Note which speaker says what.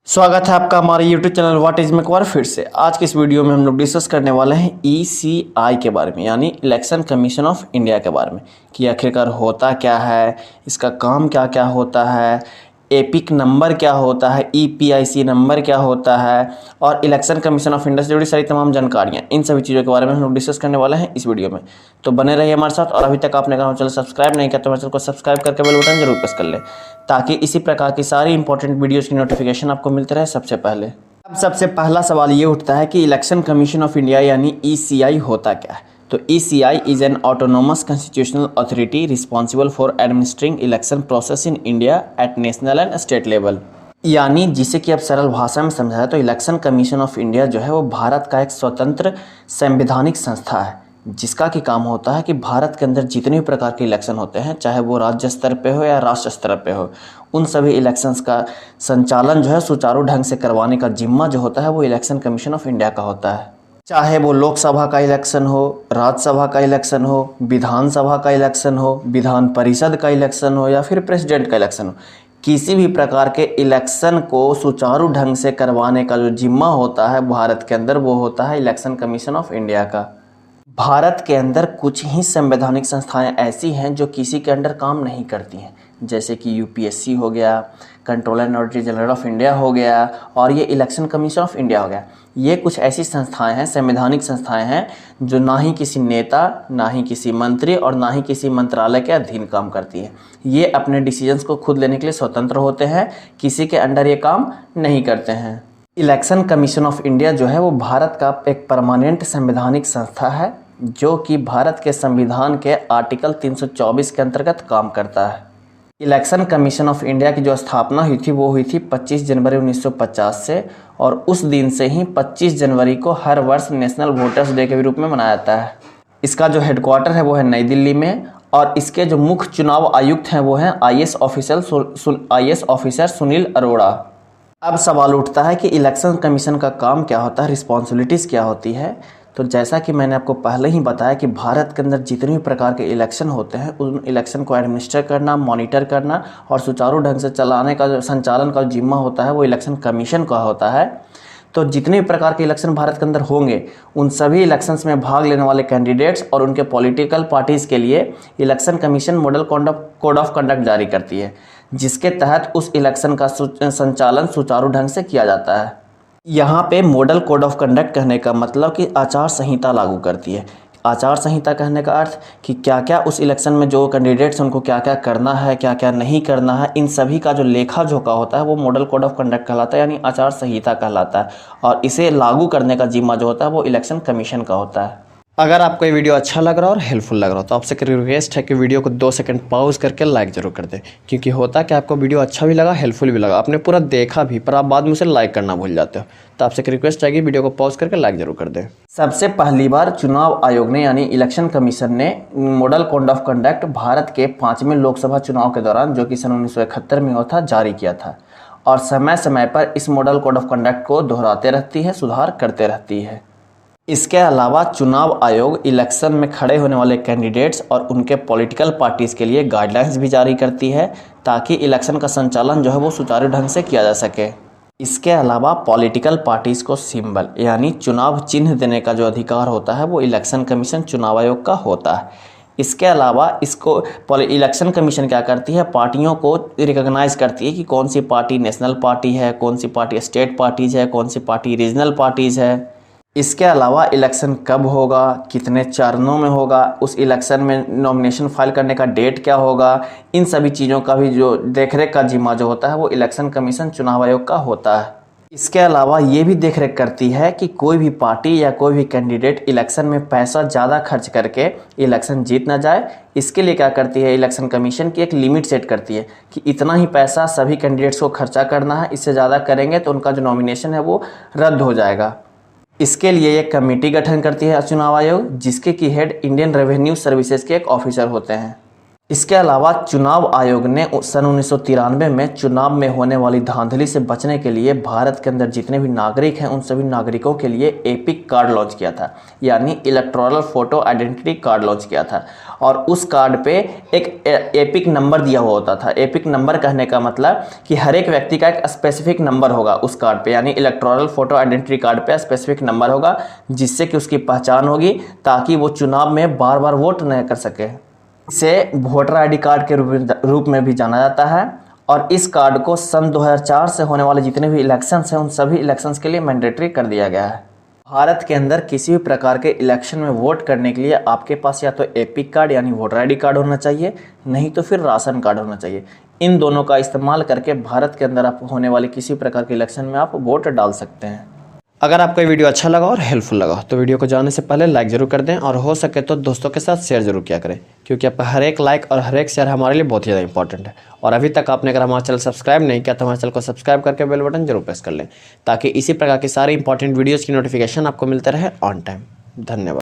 Speaker 1: स्वागत है आपका हमारे YouTube चैनल व्हाट इज में एक बार फिर से। आज के इस वीडियो में हम लोग डिस्कस करने वाले हैं ECI के बारे में, यानी इलेक्शन कमीशन ऑफ इंडिया के बारे में कि आखिरकार होता क्या है, इसका काम क्या क्या होता है, एपिक नंबर क्या होता है, EPIC नंबर क्या होता है और इलेक्शन कमीशन ऑफ इंडिया से जुड़ी सारी तमाम जानकारियाँ, इन सभी चीज़ों के बारे में हम लोग डिस्कस करने वाले हैं इस वीडियो में। तो बने रहिए हमारे साथ। और अभी तक आपने अगर हमारे चैनल सब्सक्राइब नहीं किया तो हमारे चैनल को सब्सक्राइब करके बेल बटन जरूर प्रेस कर ले, ताकि इसी प्रकार की सारी इंपॉर्टेंट वीडियोज़ की नोटिफिकेशन आपको मिलते रहे सबसे पहले। अब सबसे पहला सवाल ये उठता है कि इलेक्शन कमीशन ऑफ इंडिया यानी ECI होता क्या है। तो ECI is an autonomous constitutional authority responsible for administering election process in India at national and state level. यानी जिसे कि अब सरल भाषा में समझाया तो इलेक्शन कमीशन ऑफ इंडिया जो है वो भारत का एक स्वतंत्र संवैधानिक संस्था है, जिसका कि काम होता है कि भारत के अंदर जितने भी प्रकार के इलेक्शन होते हैं, चाहे वो राज्य स्तर पे हो या राष्ट्र स्तर पे हो, उन सभी इलेक्शंस का संचालन जो है सुचारू ढंग से करवाने का जिम्मा जो होता है वो इलेक्शन कमीशन ऑफ इंडिया का होता है। चाहे वो लोकसभा का इलेक्शन हो, राज्यसभा का इलेक्शन हो, विधानसभा का इलेक्शन हो, विधान परिषद का इलेक्शन हो या फिर प्रेसिडेंट का इलेक्शन हो, किसी भी प्रकार के इलेक्शन को सुचारू ढंग से करवाने का जो जिम्मा होता है भारत के अंदर वो होता है इलेक्शन कमीशन ऑफ इंडिया का। भारत के अंदर कुछ ही संवैधानिक संस्थाएं ऐसी हैं जो किसी के अंडर काम नहीं करती हैं, जैसे कि UPSC हो गया, controller and auditor general of India हो गया और ये इलेक्शन कमीशन ऑफ इंडिया हो गया। ये कुछ ऐसी संस्थाएं हैं, संवैधानिक संस्थाएं हैं, जो ना ही किसी नेता, ना ही किसी मंत्री और ना ही किसी मंत्रालय के अधीन काम करती है। ये अपने डिसीजंस को खुद लेने के लिए स्वतंत्र होते हैं, किसी के अंडर ये काम नहीं करते हैं। इलेक्शन कमीशन ऑफ इंडिया जो है वो भारत का एक परमानेंट संवैधानिक संस्था है, जो कि भारत के संविधान के आर्टिकल 324 के अंतर्गत काम करता है। इलेक्शन कमीशन ऑफ इंडिया की जो स्थापना हुई थी वो हुई थी 25 जनवरी 1950 से, और उस दिन से ही 25 जनवरी को हर वर्ष नेशनल वोटर्स डे के रूप में मनाया जाता है। इसका जो हेडक्वार्टर है वो है नई दिल्ली में, और इसके जो मुख्य चुनाव आयुक्त हैं वो हैं IAS ऑफिसर सुनील अरोड़ा। अब सवाल उठता है कि इलेक्शन कमीशन का काम क्या होता है, रिस्पॉन्सिबिलिटीज़ क्या होती है। तो जैसा कि मैंने आपको पहले ही बताया कि भारत के अंदर जितने भी प्रकार के इलेक्शन होते हैं उन इलेक्शन को एडमिनिस्टर करना, मॉनिटर करना और सुचारू ढंग से चलाने का जो संचालन का जिम्मा होता है वो इलेक्शन कमीशन का होता है। तो जितने भी प्रकार के इलेक्शन भारत के अंदर होंगे उन सभी इलेक्शंस में भाग लेने वाले कैंडिडेट्स और उनके पॉलिटिकल पार्टीज़ के लिए election commission model code of conduct जारी करती है, जिसके तहत उस इलेक्शन का संचालन सुचारू ढंग से किया जाता है। यहाँ पे मॉडल कोड ऑफ कंडक्ट कहने का मतलब कि आचार संहिता लागू करती है। आचार संहिता कहने का अर्थ कि क्या क्या उस इलेक्शन में जो कैंडिडेट्स उनको क्या क्या करना है, क्या क्या नहीं करना है, इन सभी का जो लेखा जोखा होता है वो मॉडल कोड ऑफ कंडक्ट कहलाता है, यानी आचार संहिता कहलाता है। और इसे लागू करने का जिम्मा जो होता है वो इलेक्शन कमीशन का होता है। अगर आपको ये वीडियो अच्छा लग रहा हो और हेल्पफुल लग रहा हो तो आपसे रिक्वेस्ट है कि वीडियो को 2 सेकंड पॉज करके लाइक जरूर कर दें, क्योंकि होता है कि आपको वीडियो अच्छा भी लगा, हेल्पफुल भी लगा, आपने पूरा देखा भी, पर आप बाद में उसे लाइक करना भूल जाते हो। तो आपसे रिक्वेस्ट है कि वीडियो को पॉज करके लाइक जरूर कर दें। सबसे पहली बार चुनाव आयोग ने यानी इलेक्शन कमीशन ने model code of conduct Bharat के 5वें लोकसभा चुनाव के दौरान, जो कि सन 1971 में हुआ था, जारी किया था। और समय समय पर इस मॉडल कोड ऑफ कंडक्ट को दोहराते रहती है, सुधार करते रहती है। इसके अलावा चुनाव आयोग इलेक्शन में खड़े होने वाले कैंडिडेट्स और उनके पॉलिटिकल पार्टीज़ के लिए गाइडलाइंस भी जारी करती है, ताकि इलेक्शन का संचालन जो है वो सुचारू ढंग से किया जा सके। इसके अलावा पॉलिटिकल पार्टीज़ को सिंबल यानी चुनाव चिन्ह देने का जो अधिकार होता है वो इलेक्शन कमीशन चुनाव आयोग का होता है। इसके अलावा इसको इलेक्शन कमीशन क्या करती है, पार्टियों को रिकॉग्नाइज करती है कि कौन सी पार्टी नेशनल पार्टी है, कौन सी पार्टी स्टेट पार्टीज़ है, कौन सी पार्टी रीजनल पार्टीज़ है। इसके अलावा इलेक्शन कब होगा, कितने चरणों में होगा, उस इलेक्शन में नॉमिनेशन फाइल करने का डेट क्या होगा, इन सभी चीज़ों का भी जो देखरेख का जिम्मा जो होता है वो इलेक्शन कमीशन चुनाव आयोग का होता है। इसके अलावा ये भी देखरेख करती है कि कोई भी पार्टी या कोई भी कैंडिडेट इलेक्शन में पैसा ज़्यादा खर्च करके इलेक्शन जीत ना जाए। इसके लिए क्या करती है, इलेक्शन कमीशन की एक लिमिट सेट करती है कि इतना ही पैसा सभी कैंडिडेट्स को खर्चा करना है, इससे ज़्यादा करेंगे तो उनका जो नॉमिनेशन है वो रद्द हो जाएगा। इसके लिए एक कमेटी गठन करती है चुनाव आयोग, जिसके की हेड इंडियन रेवेन्यू सर्विसेज के एक ऑफिसर होते हैं। इसके अलावा चुनाव आयोग ने सन 1993 में चुनाव में होने वाली धांधली से बचने के लिए भारत के अंदर जितने भी नागरिक हैं उन सभी नागरिकों के लिए एपिक कार्ड लॉन्च किया था, यानी electoral photo identity card launch किया था। और उस कार्ड पे एक एपिक नंबर दिया हुआ होता था। एपिक नंबर कहने का मतलब कि हर एक व्यक्ति का एक स्पेसिफिक नंबर होगा उस कार्ड पे, यानी इलेक्टोरल फोटो आइडेंटिटी कार्ड पे स्पेसिफिक नंबर होगा जिससे कि उसकी पहचान होगी, ताकि वो चुनाव में बार बार वोट न कर सके। इसे वोटर आईडी कार्ड के रूप में भी जाना जाता है। और इस कार्ड को सन 2004 से होने वाले जितने भी इलेक्शंस हैं उन सभी इलेक्शंस के लिए मैंडेटरी कर दिया गया है। भारत के अंदर किसी भी प्रकार के इलेक्शन में वोट करने के लिए आपके पास या तो एपिक कार्ड यानी वोटर आईडी कार्ड होना चाहिए, नहीं तो फिर राशन कार्ड होना चाहिए। इन दोनों का इस्तेमाल करके भारत के अंदर आप होने वाले किसी प्रकार के इलेक्शन में आप वोट डाल सकते हैं। अगर आपको ये वीडियो अच्छा लगा और हेल्पफुल लगा तो वीडियो को जाने से पहले लाइक जरूर कर दें, और हो सके तो दोस्तों के साथ शेयर जरूर किया करें, क्योंकि आपका हर एक लाइक और हर एक शेयर हमारे लिए बहुत ही ज़्यादा इंपॉर्टेंट है। और अभी तक आपने अगर हमारा चैनल सब्सक्राइब नहीं किया तो हमारे चैनल को सब्सक्राइब करके बेल बटन जरूर प्रेस कर लें, ताकि इसी प्रकार की सारी इंपॉर्टेंट वीडियोज़ की नोटिफिकेशन आपको मिलते रहे ऑन टाइम। धन्यवाद।